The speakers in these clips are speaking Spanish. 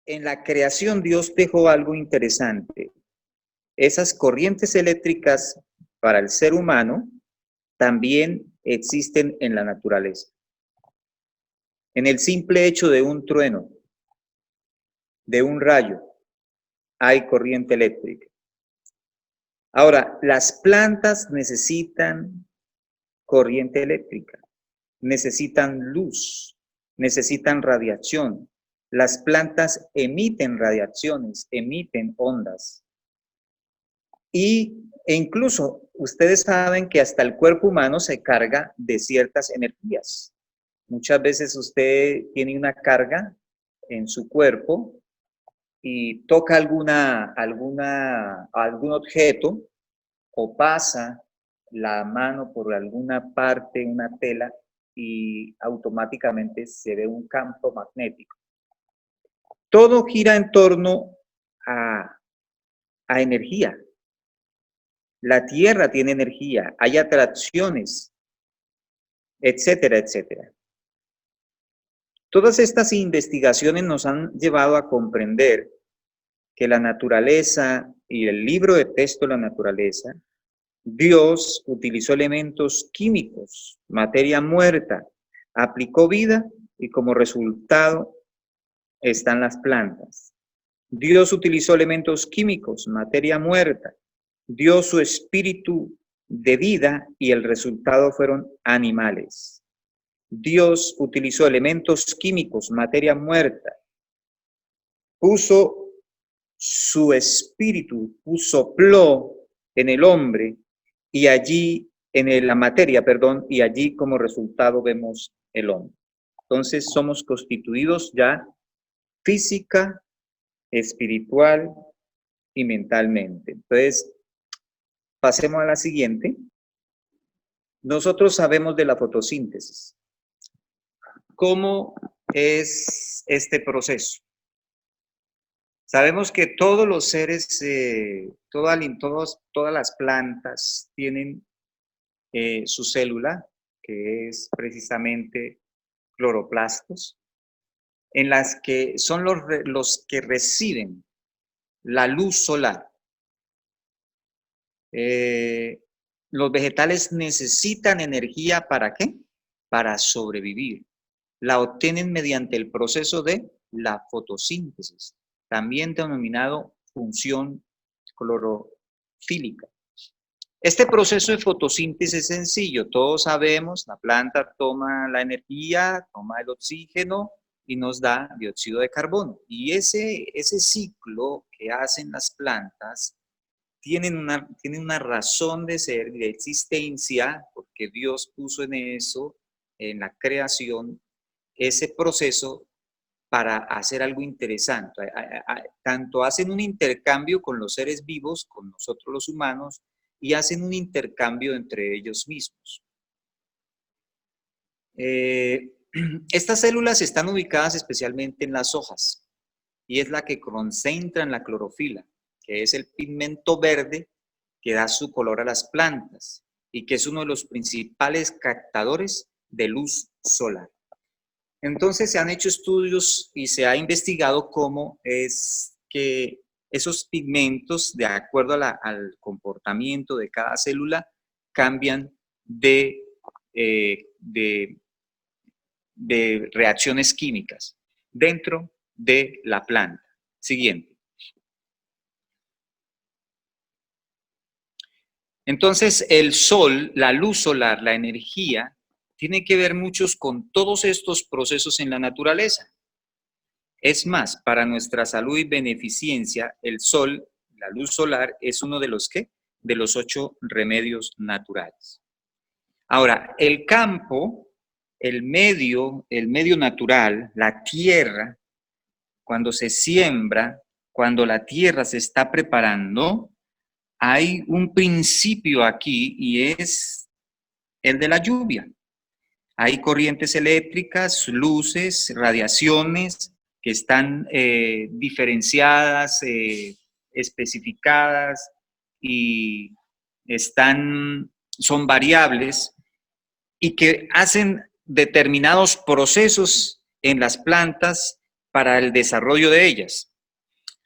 en la creación Dios dejó algo interesante. Esas corrientes eléctricas para el ser humano también existen en la naturaleza. En el simple hecho de un trueno, de un rayo, hay corriente eléctrica. Ahora, las plantas necesitan corriente eléctrica, necesitan luz, necesitan radiación. Las plantas emiten radiaciones, emiten ondas. E incluso ustedes saben que hasta el cuerpo humano se carga de ciertas energías. Muchas veces usted tiene una carga en su cuerpo y toca algún objeto o pasa la mano por alguna parte, una tela, y automáticamente se ve un campo magnético. Todo gira en torno a energía. La Tierra tiene energía, hay atracciones, etcétera, etcétera. Todas estas investigaciones nos han llevado a comprender que la naturaleza y el libro de texto de la naturaleza, Dios utilizó elementos químicos, materia muerta, aplicó vida y como resultado están las plantas. Dios utilizó elementos químicos, materia muerta, dio su espíritu de vida y el resultado fueron animales. Dios utilizó elementos químicos, materia muerta, puso su espíritu, sopló en el hombre y allí, la materia, perdón, y allí como resultado vemos el hombre. Entonces somos constituidos ya física, espiritual y mentalmente. Entonces, pasemos a la siguiente. Nosotros sabemos de la fotosíntesis. ¿Cómo es este proceso? Sabemos que todos los seres, todas las plantas tienen su célula, que es precisamente cloroplastos, en las que son los que reciben la luz solar. Los vegetales necesitan energía, ¿para qué? Para sobrevivir. La obtienen mediante el proceso de la fotosíntesis, también denominado función clorofílica. Este proceso de fotosíntesis es sencillo, todos sabemos, la planta toma la energía, toma el oxígeno y nos da dióxido de carbono. Y ese ciclo que hacen las plantas tienen una razón de ser, de existencia, porque Dios puso en eso, en la creación, ese proceso para hacer algo interesante. Tanto hacen un intercambio con los seres vivos, con nosotros los humanos, y hacen un intercambio entre ellos mismos. Estas células están ubicadas especialmente en las hojas, y es la que concentran la clorofila, que es el pigmento verde que da su color a las plantas, y que es uno de los principales captadores de luz solar. Entonces se han hecho estudios y se ha investigado cómo es que esos pigmentos, de acuerdo al comportamiento de cada célula, cambian de reacciones químicas dentro de la planta. Siguiente. Entonces el sol, la luz solar, la energía, tiene que ver muchos con todos estos procesos en la naturaleza. Es más, para nuestra salud y beneficencia, el sol, la luz solar, es uno de los ¿qué? De los 8 remedios naturales. Ahora, el campo, el medio natural, la tierra, cuando se siembra, cuando la tierra se está preparando, hay un principio aquí y es el de la lluvia. Hay corrientes eléctricas, luces, radiaciones que están diferenciadas, especificadas y son variables y que hacen determinados procesos en las plantas para el desarrollo de ellas.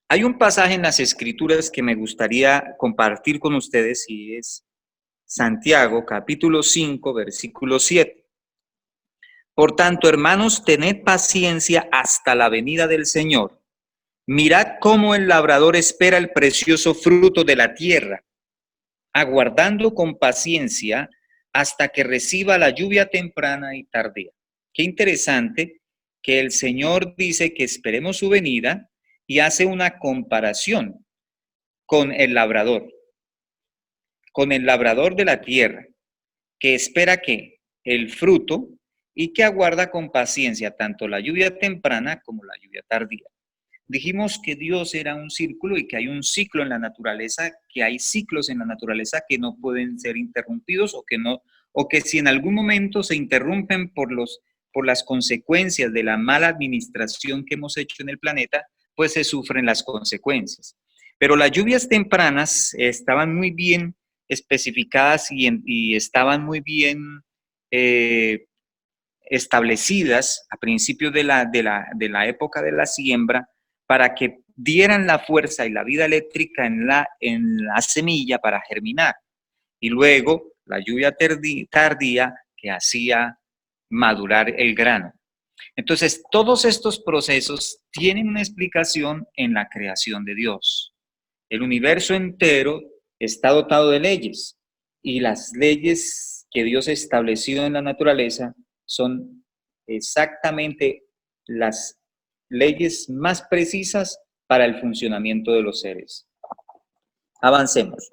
Hay un pasaje en las Escrituras que me gustaría compartir con ustedes y es Santiago, capítulo 5, versículo 7. Por tanto, hermanos, tened paciencia hasta la venida del Señor. Mirad cómo el labrador espera el precioso fruto de la tierra, aguardando con paciencia hasta que reciba la lluvia temprana y tardía. Qué interesante que el Señor dice que esperemos su venida y hace una comparación con el labrador de la tierra, que espera que el fruto y que aguarda con paciencia tanto la lluvia temprana como la lluvia tardía. Dijimos que Dios era un círculo y que hay un ciclo en la naturaleza, que hay ciclos en la naturaleza que no pueden ser interrumpidos o que si en algún momento se interrumpen por las consecuencias de la mala administración que hemos hecho en el planeta, pues se sufren las consecuencias. Pero las lluvias tempranas estaban muy bien especificadas y estaban muy bien establecidas a principios de la época de la siembra para que dieran la fuerza y la vida eléctrica en la semilla para germinar. Y luego la lluvia tardía que hacía madurar el grano. Entonces, todos estos procesos tienen una explicación en la creación de Dios. El universo entero está dotado de leyes y las leyes que Dios estableció en la naturaleza son exactamente las leyes más precisas para el funcionamiento de los seres. Avancemos.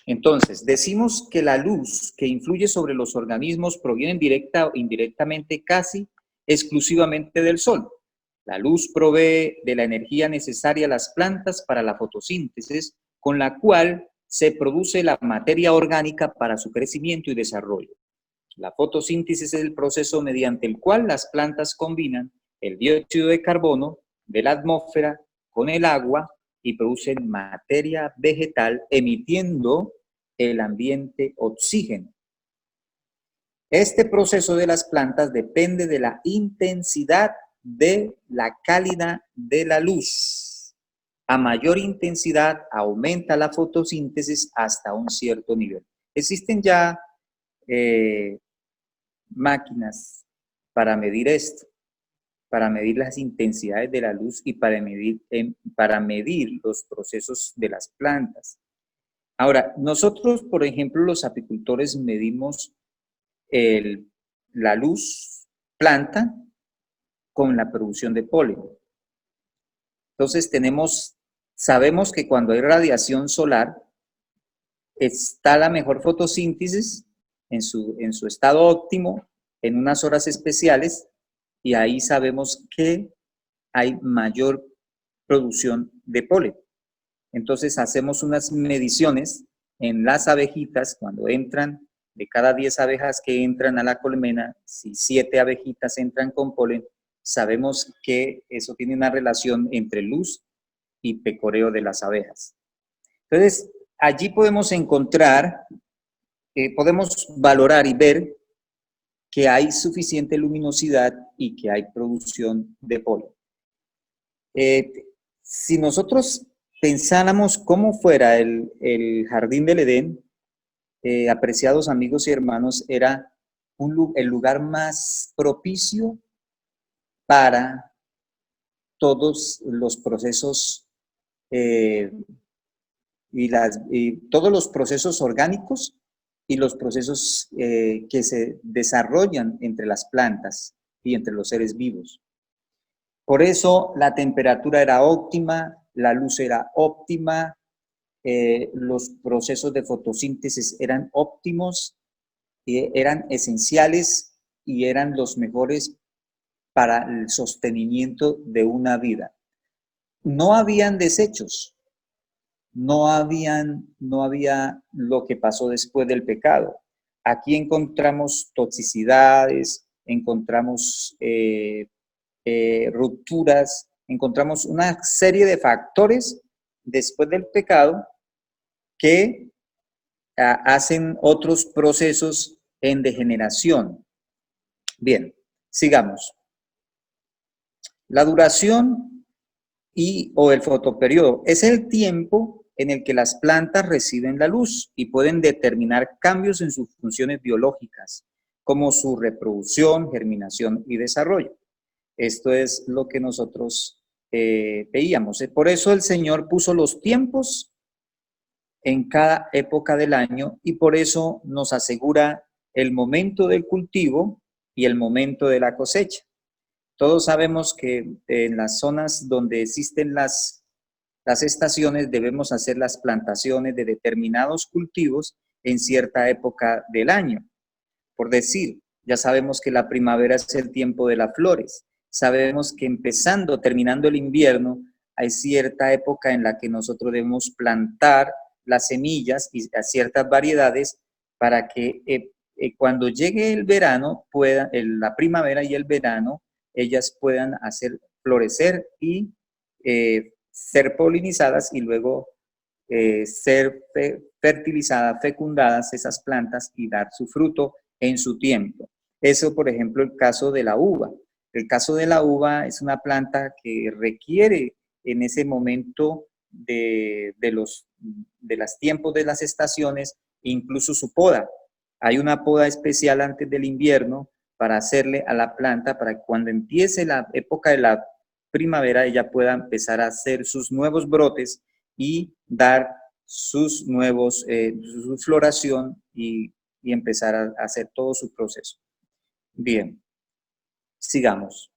Entonces, decimos que la luz que influye sobre los organismos proviene directa o indirectamente casi exclusivamente del sol. La luz provee de la energía necesaria a las plantas para la fotosíntesis, con la cual se produce la materia orgánica para su crecimiento y desarrollo. La fotosíntesis es el proceso mediante el cual las plantas combinan el dióxido de carbono de la atmósfera con el agua y producen materia vegetal emitiendo el ambiente oxígeno. Este proceso de las plantas depende de la intensidad de la calidad de la luz. A mayor intensidad aumenta la fotosíntesis hasta un cierto nivel. Existen ya máquinas para medir esto, para medir las intensidades de la luz y para medir los procesos de las plantas. Ahora, nosotros, por ejemplo, los apicultores medimos la luz planta con la producción de polen. Entonces sabemos que cuando hay radiación solar, está la mejor fotosíntesis en su estado óptimo, en unas horas especiales, y ahí sabemos que hay mayor producción de polen. Entonces hacemos unas mediciones en las abejitas cuando entran, de cada 10 abejas que entran a la colmena, si 7 abejitas entran con polen, sabemos que eso tiene una relación entre luz y pecoreo de las abejas. Entonces, allí podemos encontrar, podemos valorar y ver que hay suficiente luminosidad y que hay producción de polen. Si nosotros pensáramos cómo fuera el jardín del Edén, apreciados amigos y hermanos, era el lugar más propicio para todos los procesos y todos los procesos orgánicos y los procesos que se desarrollan entre las plantas y entre los seres vivos. Por eso la temperatura era óptima, la luz era óptima, los procesos de fotosíntesis eran óptimos, eran esenciales y eran los mejores para el sostenimiento de una vida. No habían desechos, no había lo que pasó después del pecado. Aquí encontramos toxicidades, encontramos rupturas, encontramos una serie de factores después del pecado que hacen otros procesos en degeneración. Bien, sigamos. La duración o el fotoperiodo es el tiempo en el que las plantas reciben la luz y pueden determinar cambios en sus funciones biológicas, como su reproducción, germinación y desarrollo. Esto es lo que nosotros veíamos. Por eso el Señor puso los tiempos en cada época del año y por eso nos asegura el momento del cultivo y el momento de la cosecha. Todos sabemos que en las zonas donde existen las estaciones debemos hacer las plantaciones de determinados cultivos en cierta época del año. Por decir, ya sabemos que la primavera es el tiempo de las flores. Sabemos que terminando el invierno, hay cierta época en la que nosotros debemos plantar las semillas y a ciertas variedades para que cuando llegue el verano, la primavera y el verano, ellas puedan hacer florecer y ser polinizadas y luego ser fertilizadas, fecundadas esas plantas y dar su fruto en su tiempo. Eso, por ejemplo, el caso de la uva. El caso de la uva es una planta que requiere en ese momento de los tiempos de las estaciones, incluso su poda. Hay una poda especial antes del invierno para hacerle a la planta para que cuando empiece la época de la primavera ella pueda empezar a hacer sus nuevos brotes y dar sus nuevos, su floración y empezar a hacer todo su proceso. Bien, sigamos.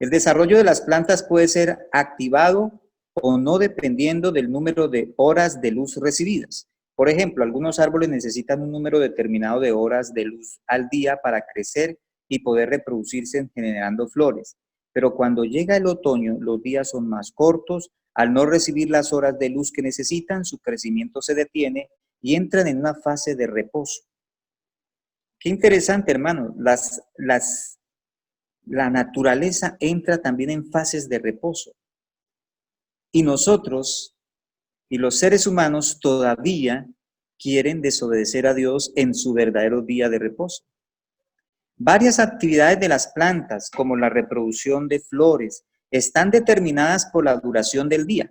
El desarrollo de las plantas puede ser activado o no dependiendo del número de horas de luz recibidas. Por ejemplo, algunos árboles necesitan un número determinado de horas de luz al día para crecer y poder reproducirse generando flores. Pero cuando llega el otoño, los días son más cortos. Al no recibir las horas de luz que necesitan, su crecimiento se detiene y entran en una fase de reposo. Qué interesante, hermano. La naturaleza entra también en fases de reposo. Y nosotros y los seres humanos todavía quieren desobedecer a Dios en su verdadero día de reposo. Varias actividades de las plantas, como la reproducción de flores, están determinadas por la duración del día.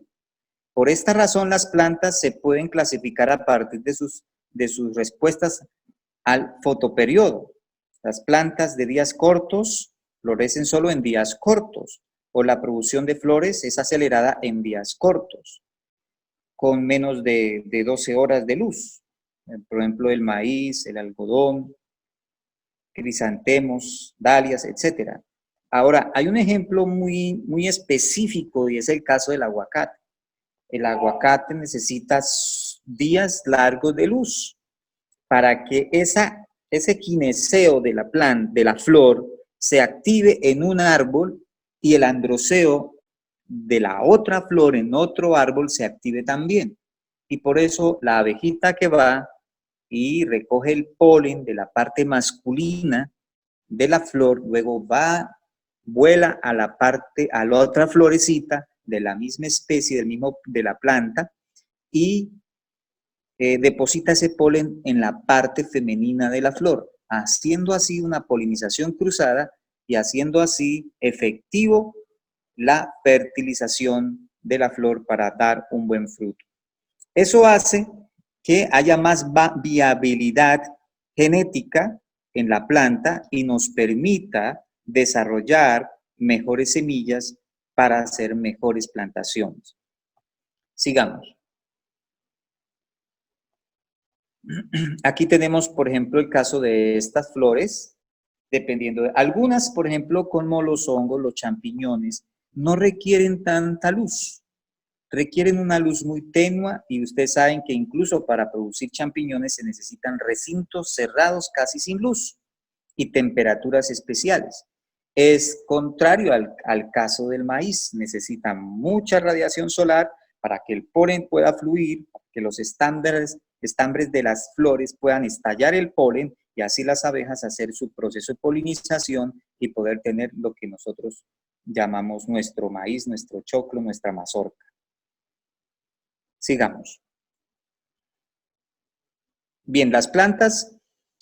Por esta razón, las plantas se pueden clasificar a partir de sus respuestas al fotoperiodo. Las plantas de días cortos florecen solo en días cortos, o la producción de flores es acelerada en días cortos, con menos de 12 horas de luz. Por ejemplo, el maíz, el algodón, crisantemos, dalias, etc. Ahora, hay un ejemplo muy específico y es el caso del aguacate. El aguacate necesita días largos de luz para que ese quineseo de la planta, de la flor, se active en un árbol y el androceo de la otra flor en otro árbol se active también. Y por eso la abejita que va y recoge el polen de la parte masculina de la flor, luego vuela a la otra florecita de la misma especie, de la planta, y deposita ese polen en la parte femenina de la flor, haciendo así una polinización cruzada y haciendo así efectivo la fertilización de la flor para dar un buen fruto. Eso hace que haya más viabilidad genética en la planta y nos permita desarrollar mejores semillas para hacer mejores plantaciones. Sigamos. Aquí tenemos, por ejemplo, el caso de estas flores, dependiendo de algunas, por ejemplo, como los hongos, los champiñones, no requieren tanta luz, requieren una luz muy tenue y ustedes saben que incluso para producir champiñones se necesitan recintos cerrados casi sin luz y temperaturas especiales. Es contrario al caso del maíz, necesita mucha radiación solar para que el polen pueda fluir, que los estambres de las flores puedan estallar el polen y así las abejas hacer su proceso de polinización y poder tener lo que nosotros llamamos nuestro maíz, nuestro choclo, nuestra mazorca. Sigamos. Bien, las plantas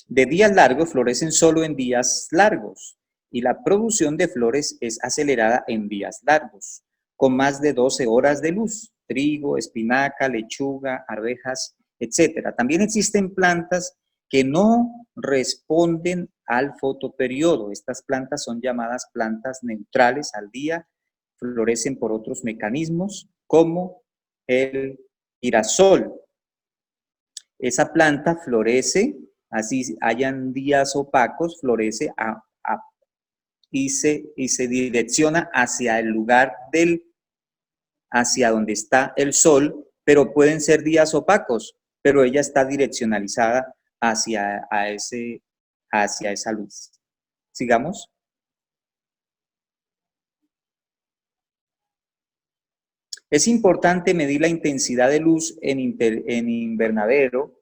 de días largos florecen solo en días largos y la producción de flores es acelerada en días largos, con más de 12 horas de luz, trigo, espinaca, lechuga, arvejas, etcétera. También existen plantas que no responden al fotoperiodo. Estas plantas son llamadas plantas neutrales al día, florecen por otros mecanismos como el girasol. Esa planta florece, así hayan días opacos, florece y se direcciona hacia el lugar hacia donde está el sol, pero pueden ser días opacos, pero ella está direccionalizada hacia esa luz. Sigamos. Es importante medir la intensidad de luz en invernadero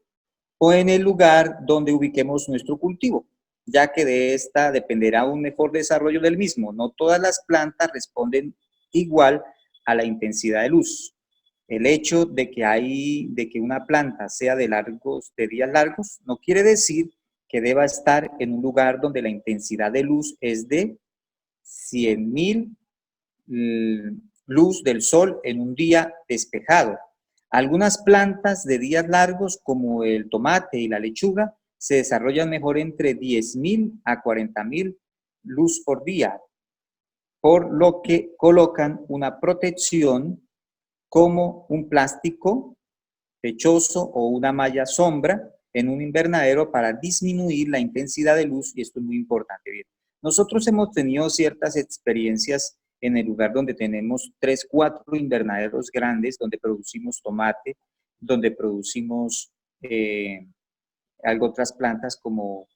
o en el lugar donde ubiquemos nuestro cultivo, ya que de esta dependerá un mejor desarrollo del mismo. No todas las plantas responden igual a la intensidad de luz. El hecho de que una planta sea de días largos, no quiere decir que deba estar en un lugar donde la intensidad de luz es de 100.000 luz del sol en un día despejado. Algunas plantas de días largos, como el tomate y la lechuga, se desarrollan mejor entre 10.000 a 40.000 luz por día, por lo que colocan una protección como un plástico techoso o una malla sombra en un invernadero para disminuir la intensidad de luz, y esto es muy importante. Bien, nosotros hemos tenido ciertas experiencias en el lugar donde tenemos 3, 4 invernaderos grandes, donde producimos tomate, donde producimos algo otras plantas como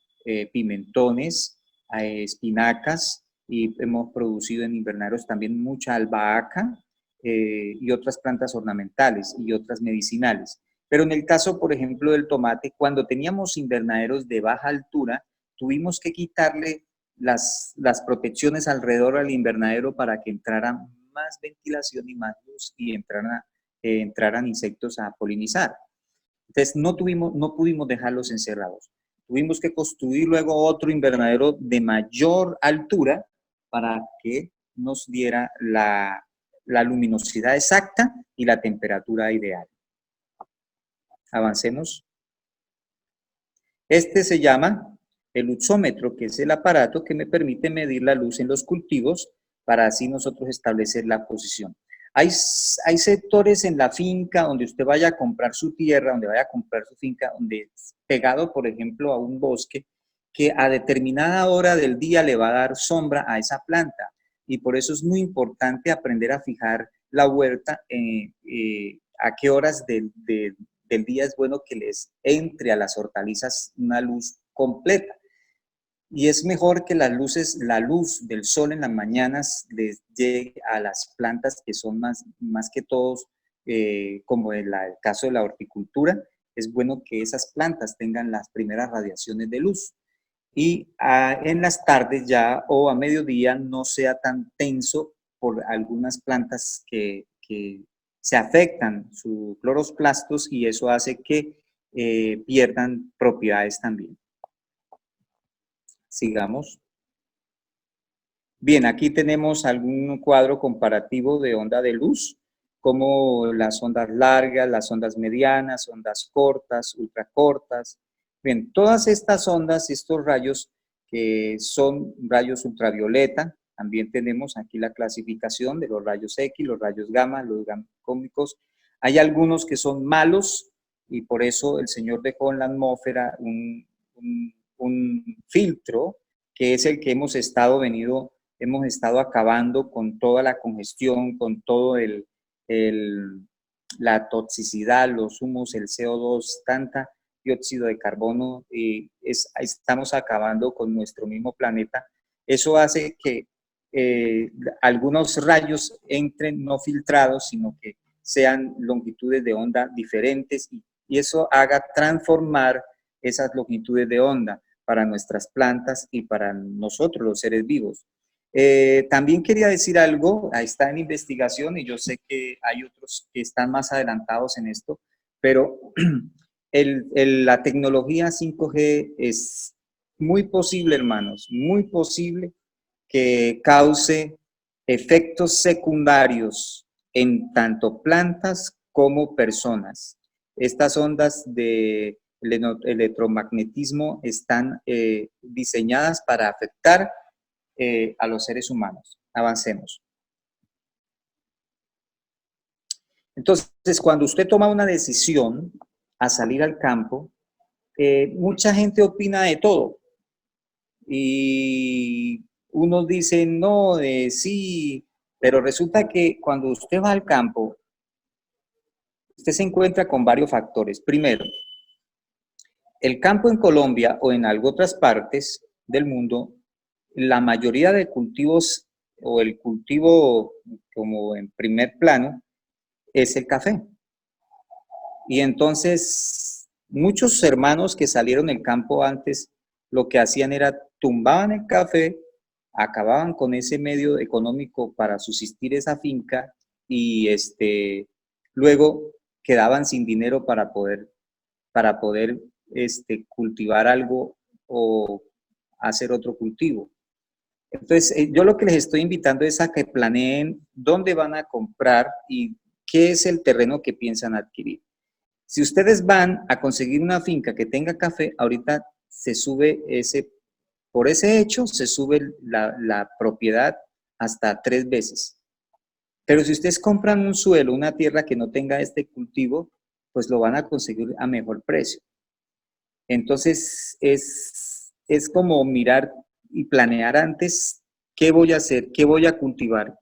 pimentones, espinacas, y hemos producido en invernaderos también mucha albahaca y otras plantas ornamentales y otras medicinales. Pero en el caso, por ejemplo, del tomate, cuando teníamos invernaderos de baja altura, tuvimos que quitarle las protecciones alrededor al invernadero para que entrara más ventilación y más luz y entraran insectos a polinizar. Entonces no pudimos dejarlos encerrados. Tuvimos que construir luego otro invernadero de mayor altura para que nos diera la luminosidad exacta y la temperatura ideal. Avancemos. Este se llama el luxómetro, que es el aparato que me permite medir la luz en los cultivos para así nosotros establecer la posición. Hay sectores en la finca donde usted vaya a comprar su tierra, donde vaya a comprar su finca, donde es pegado, por ejemplo, a un bosque, que a determinada hora del día le va a dar sombra a esa planta. Y por eso es muy importante aprender a fijar la huerta, a qué horas del día es bueno que les entre a las hortalizas una luz completa. Y es mejor que la luz del sol en las mañanas les llegue a las plantas que son más que todos, como en el caso de la horticultura, es bueno que esas plantas tengan las primeras radiaciones de luz. Y en las tardes ya o a mediodía no sea tan tenso por algunas plantas que se afectan sus cloroplastos y eso hace que pierdan propiedades también. Sigamos. Bien, aquí tenemos algún cuadro comparativo de onda de luz, como las ondas largas, las ondas medianas, ondas cortas, ultracortas. Bien, todas estas ondas, estos rayos que son rayos ultravioleta, también tenemos aquí la clasificación de los rayos X, los rayos gamma, los gamma cósmicos. Hay algunos que son malos y por eso el Señor dejó en la atmósfera un filtro que es el que hemos estado acabando con toda la congestión, con todo la toxicidad, los humos, el CO2, tanta dióxido de carbono, estamos acabando con nuestro mismo planeta. Eso hace que algunos rayos entren no filtrados, sino que sean longitudes de onda diferentes y eso haga transformar esas longitudes de onda para nuestras plantas y para nosotros, los seres vivos. También quería decir algo, ahí está en investigación y yo sé que hay otros que están más adelantados en esto, pero La tecnología 5G es muy posible, hermanos, muy posible que cause efectos secundarios en tanto plantas como personas. Estas ondas de electromagnetismo están diseñadas para afectar a los seres humanos. Avancemos. Entonces, cuando usted toma una decisión a salir al campo, mucha gente opina de todo. Y unos dicen, no, sí, pero resulta que cuando usted va al campo, usted se encuentra con varios factores. Primero, el campo en Colombia o en algo otras partes del mundo, la mayoría de cultivos o el cultivo como en primer plano es el café. Y entonces muchos hermanos que salieron del campo antes lo que hacían era tumbaban el café, acababan con ese medio económico para subsistir esa finca y luego quedaban sin dinero para poder cultivar algo o hacer otro cultivo. Entonces, yo lo que les estoy invitando es a que planeen dónde van a comprar y qué es el terreno que piensan adquirir. Si ustedes van a conseguir una finca que tenga café, ahorita se sube por ese hecho, se sube la propiedad hasta 3 veces. Pero si ustedes compran un suelo, una tierra que no tenga este cultivo, pues lo van a conseguir a mejor precio. Entonces, es como mirar y planear antes qué voy a hacer, qué voy a cultivar,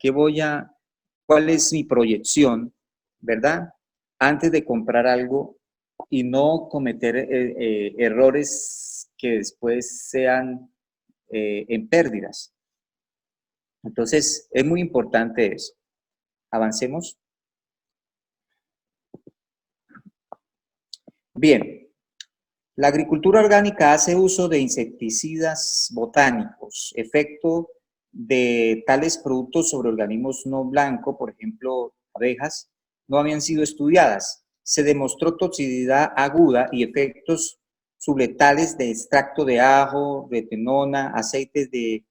cuál es mi proyección, ¿verdad? Antes de comprar algo y no cometer errores que después sean en pérdidas. Entonces, es muy importante eso. Avancemos. Bien, la agricultura orgánica hace uso de insecticidas botánicos, efecto de tales productos sobre organismos no blancos, por ejemplo, abejas, no habían sido estudiadas. Se demostró toxicidad aguda y efectos subletales de extracto de ajo, retenona, aceites de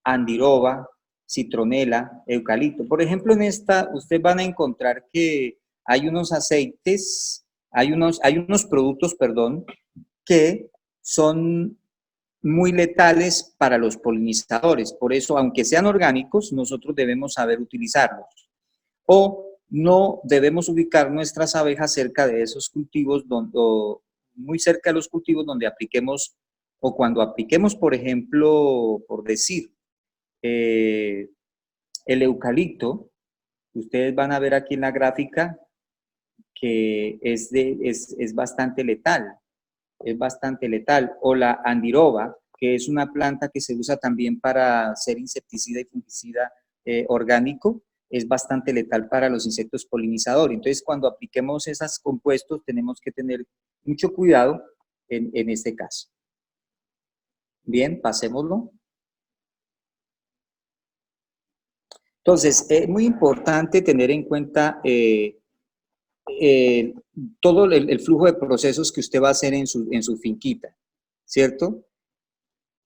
andiroba, citronela, eucalipto. Por ejemplo, en esta ustedes van a encontrar que hay unos aceites, hay unos productos, perdón, que son muy letales para los polinizadores. Por eso, aunque sean orgánicos, nosotros debemos saber utilizarlos. O no debemos ubicar nuestras abejas cerca de esos cultivos, o muy cerca de los cultivos donde apliquemos, o cuando apliquemos, por ejemplo, por decir, el eucalipto, ustedes van a ver aquí en la gráfica que es bastante letal. Es bastante letal. O la andiroba, que es una planta que se usa también para ser insecticida y fungicida orgánico, es bastante letal para los insectos polinizadores. Entonces, cuando apliquemos esos compuestos, tenemos que tener mucho cuidado en este caso. Bien, pasémoslo. Entonces, es muy importante tener en cuenta todo el flujo de procesos que usted va a hacer en su finquita, ¿cierto?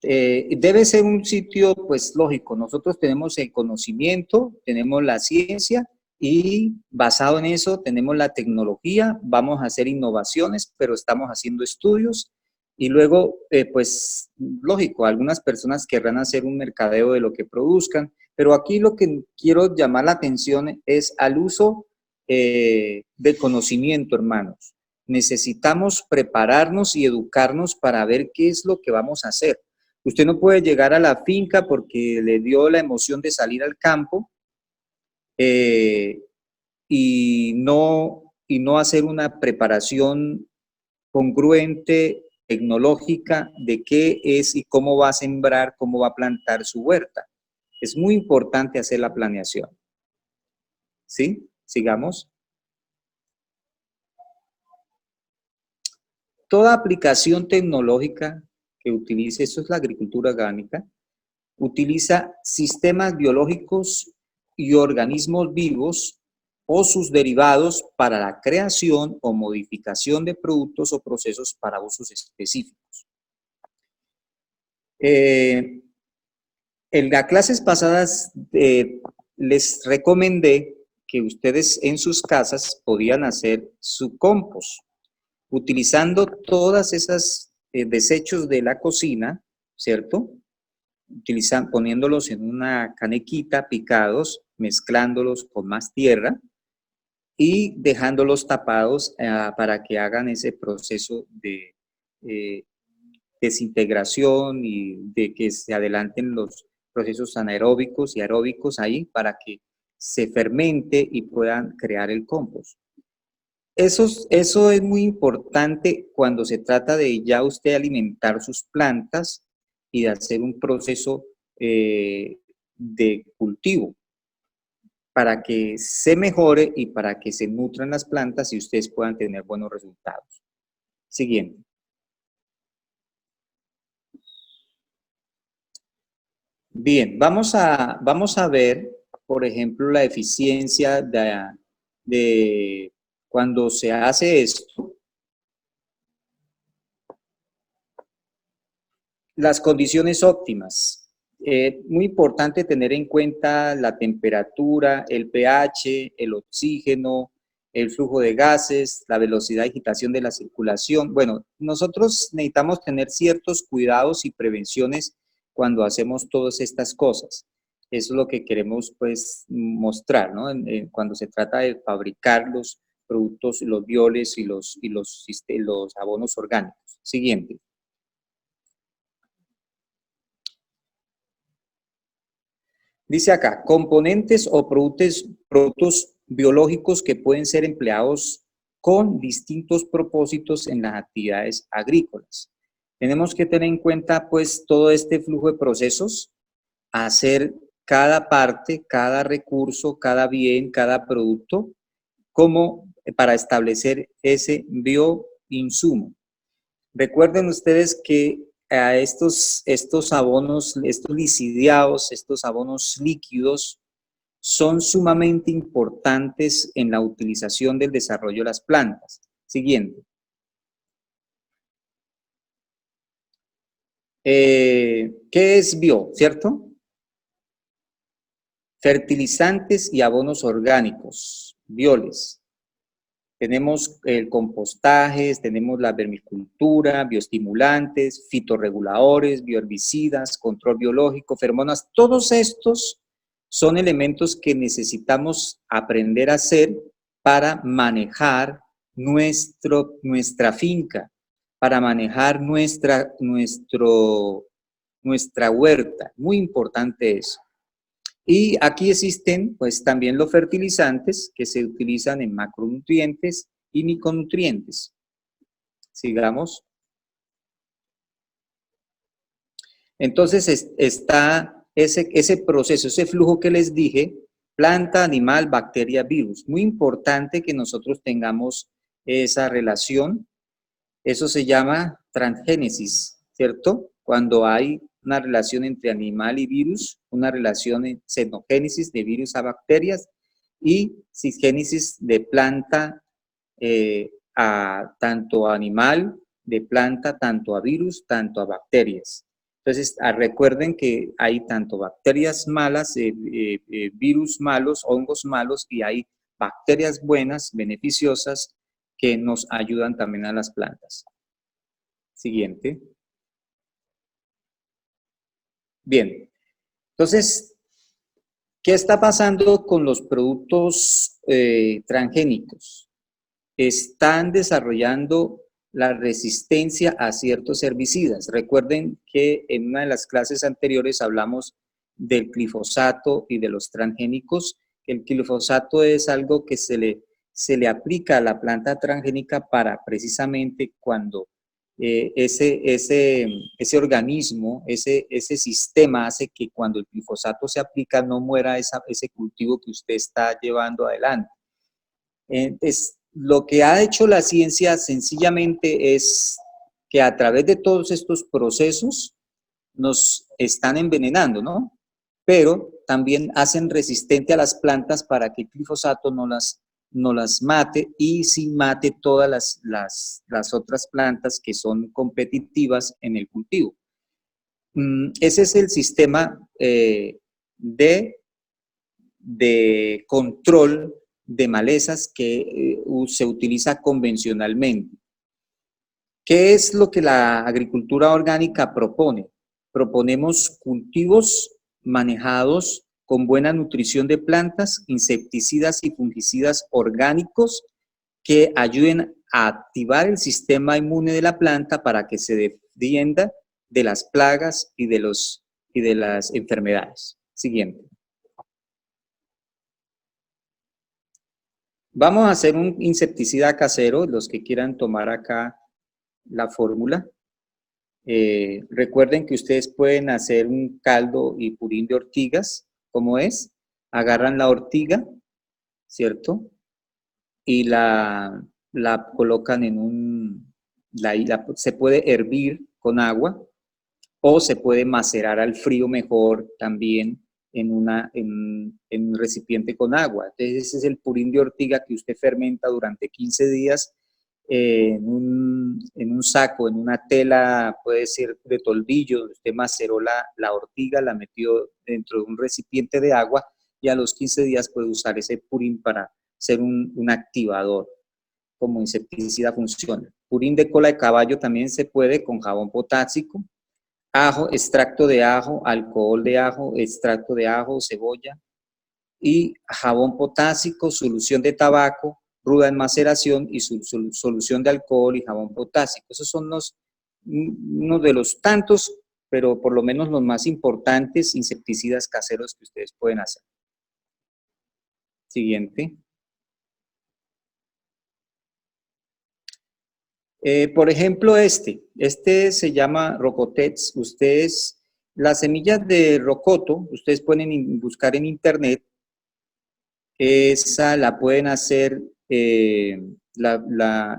Debe ser un sitio, pues lógico, nosotros tenemos el conocimiento, tenemos la ciencia y basado en eso tenemos la tecnología, vamos a hacer innovaciones, pero estamos haciendo estudios y luego, pues lógico, algunas personas querrán hacer un mercadeo de lo que produzcan, pero aquí lo que quiero llamar la atención es al uso del conocimiento, hermanos. Necesitamos prepararnos y educarnos para ver qué es lo que vamos a hacer. Usted no puede llegar a la finca porque le dio la emoción de salir al campo y no hacer una preparación congruente, tecnológica, de qué es y cómo va a sembrar, cómo va a plantar su huerta. Es muy importante hacer la planeación. ¿Sí? Sigamos. Toda aplicación tecnológica que utilice, eso es la agricultura orgánica, utiliza sistemas biológicos y organismos vivos o sus derivados para la creación o modificación de productos o procesos para usos específicos. En las clases pasadas les recomendé que ustedes en sus casas podían hacer su compost, utilizando todas esas desechos de la cocina, ¿cierto? Poniéndolos en una canequita picados, mezclándolos con más tierra y dejándolos tapados para que hagan ese proceso de desintegración y de que se adelanten los procesos anaeróbicos y aeróbicos ahí para que se fermente y puedan crear el compost. Eso es muy importante cuando se trata de ya usted alimentar sus plantas y de hacer un proceso de cultivo para que se mejore y para que se nutran las plantas y ustedes puedan tener buenos resultados. Siguiente. Bien, vamos a ver, por ejemplo, la eficiencia de cuando se hace esto. Las condiciones óptimas. Muy importante tener en cuenta la temperatura, el pH, el oxígeno, el flujo de gases, la velocidad de agitación de la circulación. Bueno, nosotros necesitamos tener ciertos cuidados y prevenciones cuando hacemos todas estas cosas. Eso es lo que queremos pues mostrar, ¿no? Cuando se trata de fabricar los productos, los bioles y los abonos orgánicos. Siguiente. Dice acá, componentes o productos biológicos que pueden ser empleados con distintos propósitos en las actividades agrícolas. Tenemos que tener en cuenta pues todo este flujo de procesos, hacer cada parte, cada recurso, cada bien, cada producto, como para establecer ese bioinsumo. Recuerden ustedes que a estos abonos, estos lisidiados, estos abonos líquidos, son sumamente importantes en la utilización del desarrollo de las plantas. Siguiente. ¿Qué es bio, cierto? Fertilizantes y abonos orgánicos, bioles. Tenemos el compostaje, tenemos la vermicultura, bioestimulantes, fitorreguladores, bioherbicidas, control biológico, feromonas. Todos estos son elementos que necesitamos aprender a hacer para manejar nuestra finca, para manejar nuestra huerta. Muy importante eso. Y aquí existen pues también los fertilizantes que se utilizan en macronutrientes y micronutrientes. Sigamos. Entonces está ese proceso, ese flujo que les dije, planta, animal, bacteria, virus. Muy importante que nosotros tengamos esa relación. Eso se llama transgénesis, ¿cierto? Cuando hay una relación entre animal y virus, una relación en xenogénesis de virus a bacterias y cisgénesis de planta a tanto animal, de planta tanto a virus, tanto a bacterias. Entonces, recuerden que hay tanto bacterias malas, virus malos, hongos malos y hay bacterias buenas, beneficiosas, que nos ayudan también a las plantas. Siguiente. Bien, entonces, ¿qué está pasando con los productos transgénicos? Están desarrollando la resistencia a ciertos herbicidas. Recuerden que en una de las clases anteriores hablamos del glifosato y de los transgénicos. El glifosato es algo que se le aplica a la planta transgénica para precisamente cuando ese organismo, ese sistema hace que cuando el glifosato se aplica no muera ese cultivo que usted está llevando adelante. Lo que ha hecho la ciencia sencillamente es que a través de todos estos procesos nos están envenenando, ¿no? pero también hacen resistente a las plantas para que el glifosato no las mate y sí mate todas las otras plantas que son competitivas en el cultivo. Ese es el sistema de control de malezas que se utiliza convencionalmente. ¿Qué es lo que la agricultura orgánica propone? Proponemos cultivos manejados con buena nutrición de plantas, insecticidas y fungicidas orgánicos que ayuden a activar el sistema inmune de la planta para que se defienda de las plagas y de las enfermedades. Siguiente. Vamos a hacer un insecticida casero, los que quieran tomar acá la fórmula. Recuerden que ustedes pueden hacer un caldo y purín de ortigas, ¿cómo es? Agarran la ortiga, ¿cierto? Y la colocan en se puede hervir con agua o se puede macerar al frío mejor también en un recipiente con agua. Entonces ese es el purín de ortiga que usted fermenta durante 15 días en un saco, en una tela, puede ser de toldillo, donde usted maceró la ortiga, la metió dentro de un recipiente de agua y a los 15 días puede usar ese purín para ser un activador. Como insecticida funciona. Purín de cola de caballo también se puede con jabón potásico, ajo, extracto de ajo, alcohol de ajo, extracto de ajo, cebolla y jabón potásico, solución de tabaco, ruda en maceración y solución de alcohol y jabón potásico. Esos son uno de los tantos, pero por lo menos los más importantes insecticidas caseros que ustedes pueden hacer. Siguiente. Por ejemplo, este se llama Rocotex. Ustedes, las semillas de rocoto, ustedes pueden buscar en internet, esa la pueden hacer,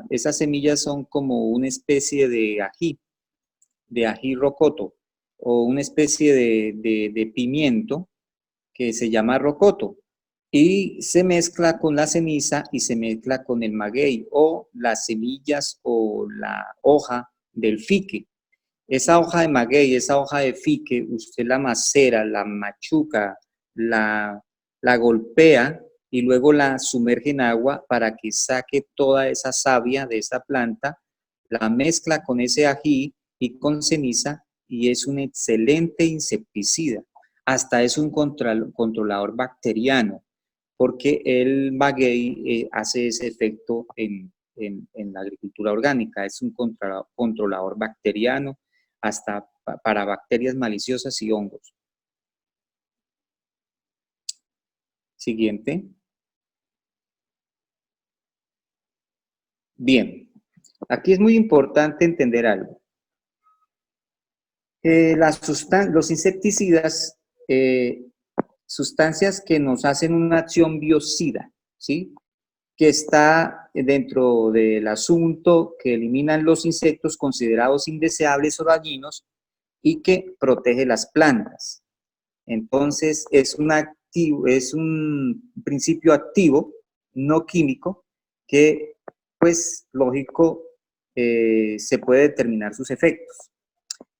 esas semillas son como una especie de ají rocoto, o una especie de pimiento que se llama rocoto. Y se mezcla con la ceniza y se mezcla con el maguey o las semillas o la hoja del fique. Esa hoja de maguey, esa hoja de fique, usted la macera, la machuca, la golpea y luego la sumerge en agua para que saque toda esa savia de esa planta, la mezcla con ese ají y con ceniza y es un excelente insecticida. Hasta es un controlador bacteriano porque el maguey hace ese efecto en la agricultura orgánica, es un controlador bacteriano hasta para bacterias maliciosas y hongos. Siguiente. Bien, aquí es muy importante entender algo. Los insecticidas, sustancias que nos hacen una acción biocida, ¿sí? Que está dentro del asunto que eliminan los insectos considerados indeseables o dañinos y que protege las plantas. Entonces, es un principio activo, no químico, que, pues, lógico, se puede determinar sus efectos.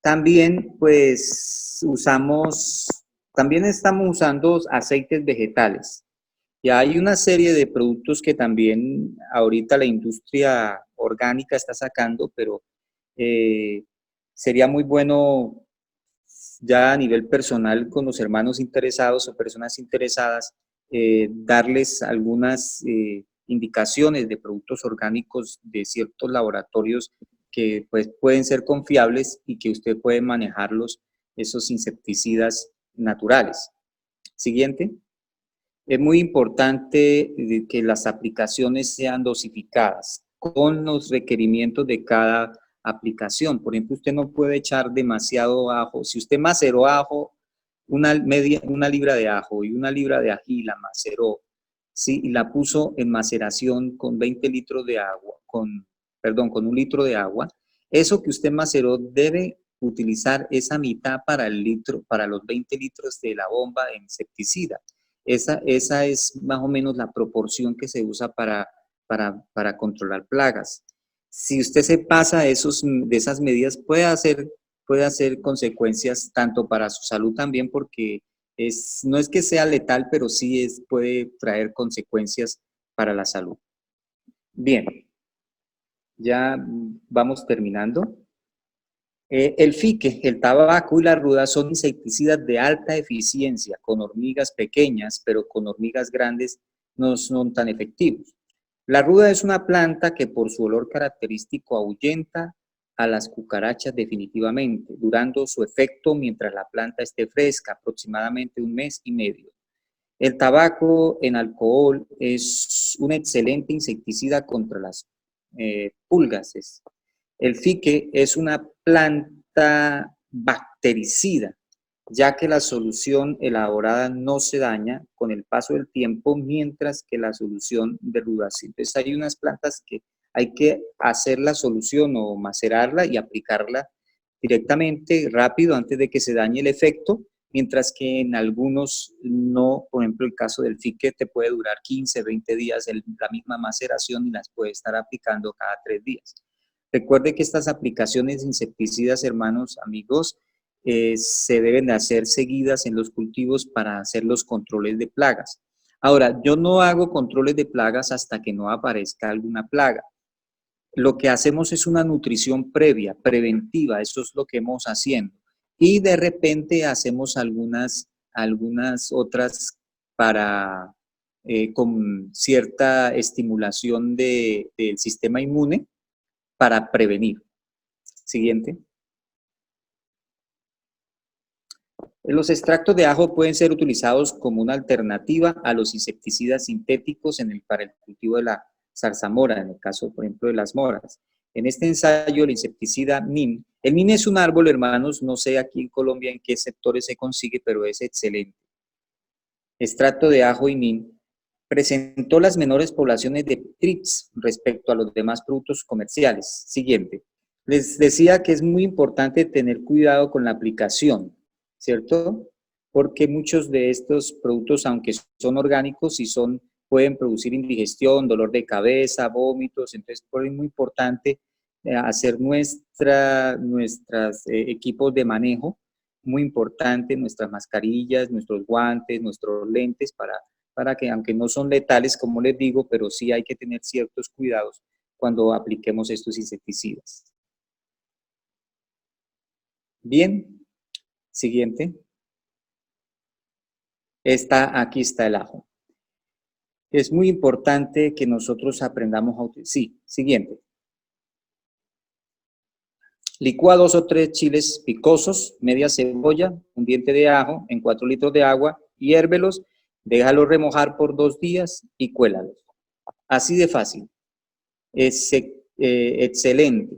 También, pues, también estamos usando aceites vegetales. Y hay una serie de productos que también ahorita la industria orgánica está sacando, pero sería muy bueno ya a nivel personal con los hermanos interesados o personas interesadas, darles algunas indicaciones de productos orgánicos de ciertos laboratorios que pues, pueden ser confiables y que usted puede manejarlos, esos insecticidas naturales. Siguiente. Es muy importante que las aplicaciones sean dosificadas con los requerimientos de cada aplicación. Por ejemplo, usted no puede echar demasiado ajo. Si usted maceró ajo, una libra de ajo y una libra de ají la maceró, ¿sí? Y la puso en maceración con 20 litros de agua, con 1 litro de agua, eso que usted maceró debe utilizar esa mitad para el litro, para los 20 litros de la bomba de insecticida. Esa es más o menos la proporción que se usa para controlar plagas. Si usted se pasa de esas medidas, puede hacer consecuencias tanto para su salud también, porque no es que sea letal, pero sí puede traer consecuencias para la salud. Bien, ya vamos terminando. El fique, el tabaco y la ruda son insecticidas de alta eficiencia con hormigas pequeñas, pero con hormigas grandes no son tan efectivos. La ruda es una planta que por su olor característico ahuyenta a las cucarachas definitivamente, durando su efecto mientras la planta esté fresca, aproximadamente 1 mes y medio. El tabaco en alcohol es un excelente insecticida contra las pulgas. El fique es una planta bactericida, ya que la solución elaborada no se daña con el paso del tiempo, mientras que la solución de ruda sí. Entonces hay unas plantas que hay que hacer la solución o macerarla y aplicarla directamente, rápido, antes de que se dañe el efecto, mientras que en algunos no. Por ejemplo, el caso del fique te puede durar 15, 20 días la misma maceración y las puede estar aplicando cada 3 días. Recuerde que estas aplicaciones insecticidas, hermanos, amigos, se deben de hacer seguidas en los cultivos para hacer los controles de plagas. Ahora, yo no hago controles de plagas hasta que no aparezca alguna plaga. Lo que hacemos es una nutrición previa, preventiva, eso es lo que hemos haciendo. Y de repente hacemos algunas otras para, con cierta estimulación del sistema inmune para prevenir. Siguiente. Los extractos de ajo pueden ser utilizados como una alternativa a los insecticidas sintéticos para el cultivo de la zarzamora, en el caso, por ejemplo, de las moras. En este ensayo, el insecticida NIM, el NIM es un árbol, hermanos, no sé aquí en Colombia en qué sectores se consigue, pero es excelente. Extracto de ajo y NIM presentó las menores poblaciones de trips respecto a los demás productos comerciales. Siguiente. Les decía que es muy importante tener cuidado con la aplicación, ¿cierto? Porque muchos de estos productos, aunque son orgánicos, pueden producir indigestión, dolor de cabeza, vómitos. Entonces, por eso es muy importante hacer nuestros equipos de manejo, muy importante, nuestras mascarillas, nuestros guantes, nuestros lentes, para que, aunque no son letales, como les digo, pero sí hay que tener ciertos cuidados cuando apliquemos estos insecticidas. Bien, siguiente. Aquí está el ajo. Es muy importante que nosotros aprendamos a utilizar. Sí, siguiente. Licúa 2 o 3 chiles picosos, media cebolla, un diente de ajo en 4 litros de agua, hiérvelos, déjalos remojar por 2 días y cuélalos. Así de fácil. Es excelente.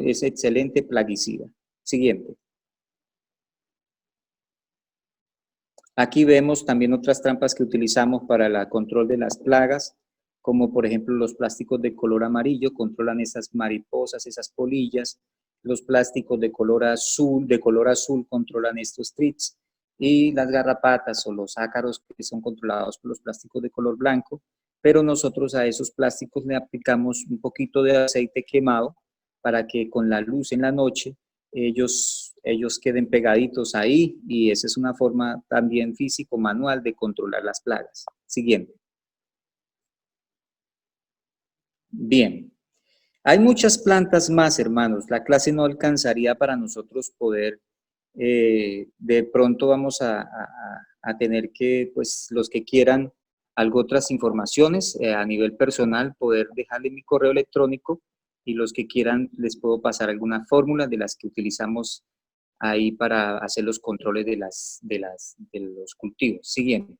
Es excelente plaguicida. Siguiente. Aquí vemos también otras trampas que utilizamos para el control de las plagas, como por ejemplo los plásticos de color amarillo controlan esas mariposas, esas polillas. Los plásticos de color azul controlan estos thrips, y las garrapatas o los ácaros, que son controlados por los plásticos de color blanco, pero nosotros a esos plásticos le aplicamos un poquito de aceite quemado para que con la luz en la noche ellos queden pegaditos ahí, y esa es una forma también físico manual de controlar las plagas. Siguiente. Bien. Hay muchas plantas más, hermanos. La clase no alcanzaría para nosotros poder, de pronto vamos a tener que, pues, los que quieran algo otras informaciones a nivel personal, poder dejarle mi correo electrónico, y los que quieran les puedo pasar algunas fórmulas de las que utilizamos ahí para hacer los controles de los cultivos. Siguiente.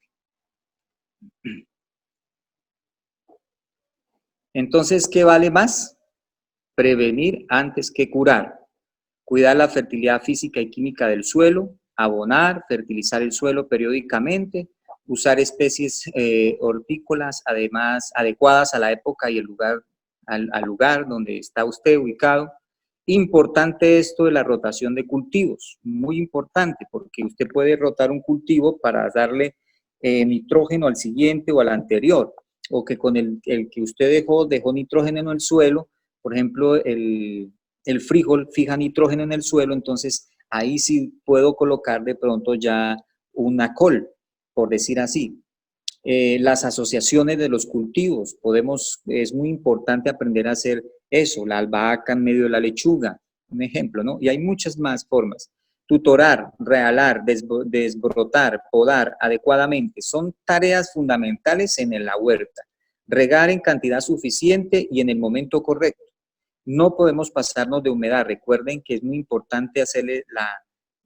Entonces, ¿qué vale más? Prevenir antes que curar. Cuidar la fertilidad física y química del suelo, abonar, fertilizar el suelo periódicamente, usar especies hortícolas además adecuadas a la época y el lugar, al lugar donde está usted ubicado, Importante esto de la rotación de cultivos, muy importante, porque usted puede rotar un cultivo para darle nitrógeno al siguiente o al anterior, o que con el que usted dejó nitrógeno en el suelo, por ejemplo, el frijol fija nitrógeno en el suelo, entonces ahí sí puedo colocar de pronto ya una col, por decir así. Las asociaciones de los cultivos. Es muy importante aprender a hacer eso, la albahaca en medio de la lechuga, un ejemplo, ¿no? Y hay muchas más formas. Tutorar, realar, desbrotar, podar adecuadamente, son tareas fundamentales en la huerta. Regar en cantidad suficiente y en el momento correcto. No podemos pasarnos de humedad. Recuerden que es muy importante hacerle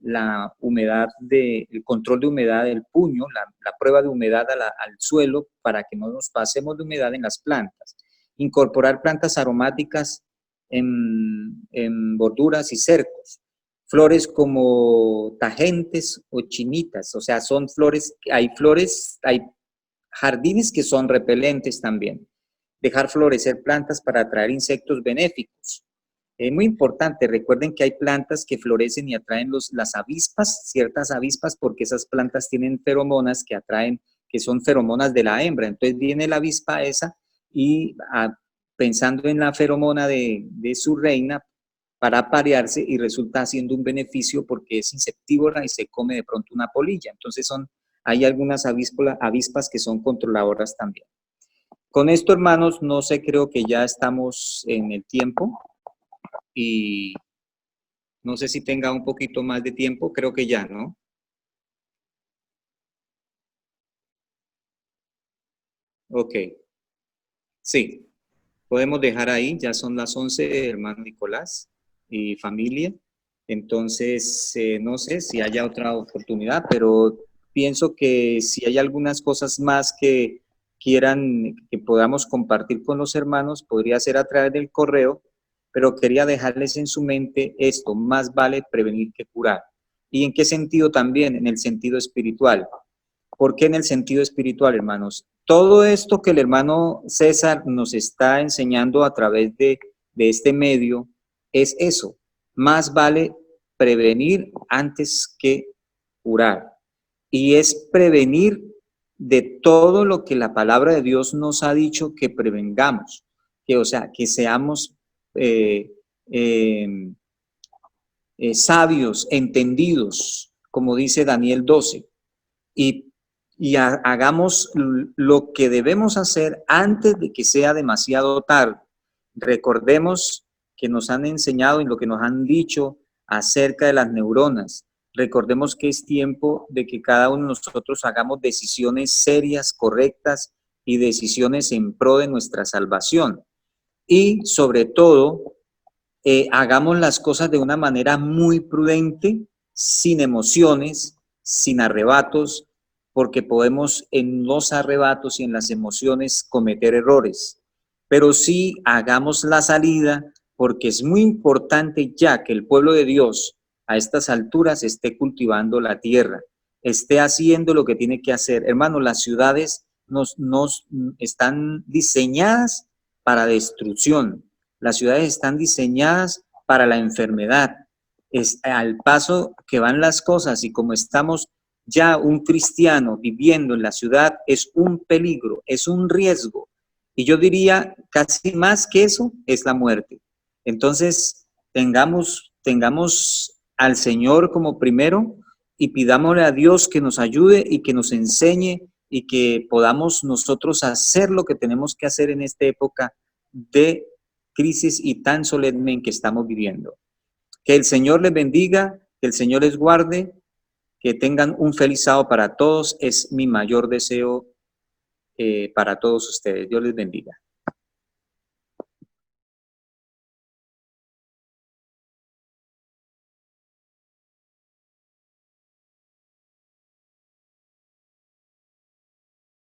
la humedad, el control de humedad del puño, la prueba de humedad al suelo para que no nos pasemos de humedad en las plantas. Incorporar plantas aromáticas en borduras y cercos. Flores como tagentes o chinitas, o sea, son flores, hay jardines que son repelentes también. Dejar florecer plantas para atraer insectos benéficos. Es muy importante, recuerden que hay plantas que florecen y atraen las avispas, ciertas avispas, porque esas plantas tienen feromonas que atraen, que son feromonas de la hembra. Entonces viene la avispa esa y pensando en la feromona de su reina para aparearse y resulta haciendo un beneficio porque es insectívora y se come de pronto una polilla. Entonces hay algunas avispas que son controladoras también. Con esto, hermanos, no sé, creo que ya estamos en el tiempo y no sé si tenga un poquito más de tiempo, creo que ya, ¿no? Ok, sí, podemos dejar ahí, ya son las 11, hermano Nicolás y familia. Entonces, no sé si haya otra oportunidad, pero pienso que si hay algunas cosas más que quieran que podamos compartir con los hermanos, podría ser a través del correo, pero quería dejarles en su mente esto: más vale prevenir que curar. ¿Y en qué sentido también? En el sentido espiritual. ¿Por qué en el sentido espiritual, hermanos? Todo esto que el hermano César nos está enseñando a través de este medio es eso. Más vale prevenir antes que curar. Y es prevenir de todo lo que la palabra de Dios nos ha dicho que prevengamos. Que, o sea, que seamos eh, eh, sabios, entendidos, como dice Daniel 12, y, hagamos lo que debemos hacer antes de que sea demasiado tarde. Recordemos que nos han enseñado y lo que nos han dicho acerca de las neuronas. Recordemos que es tiempo de que cada uno de nosotros hagamos decisiones serias, correctas y decisiones en pro de nuestra salvación. Y sobre todo, hagamos las cosas de una manera muy prudente, sin emociones, sin arrebatos, porque podemos en los arrebatos y en las emociones cometer errores. Pero sí hagamos la salida, porque es muy importante ya que el pueblo de Dios a estas alturas esté cultivando la tierra, esté haciendo lo que tiene que hacer. Hermanos, las ciudades nos están diseñadas para destrucción. Las ciudades están diseñadas para la enfermedad. Es al paso que van las cosas y como estamos ya un cristiano viviendo en la ciudad, es un peligro, es un riesgo. Y yo diría casi más que eso es la muerte. Entonces, tengamos al Señor como primero y pidámosle a Dios que nos ayude y que nos enseñe y que podamos nosotros hacer lo que tenemos que hacer en esta época de crisis y tan solemne en que estamos viviendo. Que el Señor les bendiga, que el Señor les guarde, que tengan un feliz sábado para todos. Es mi mayor deseo para todos ustedes. Dios les bendiga.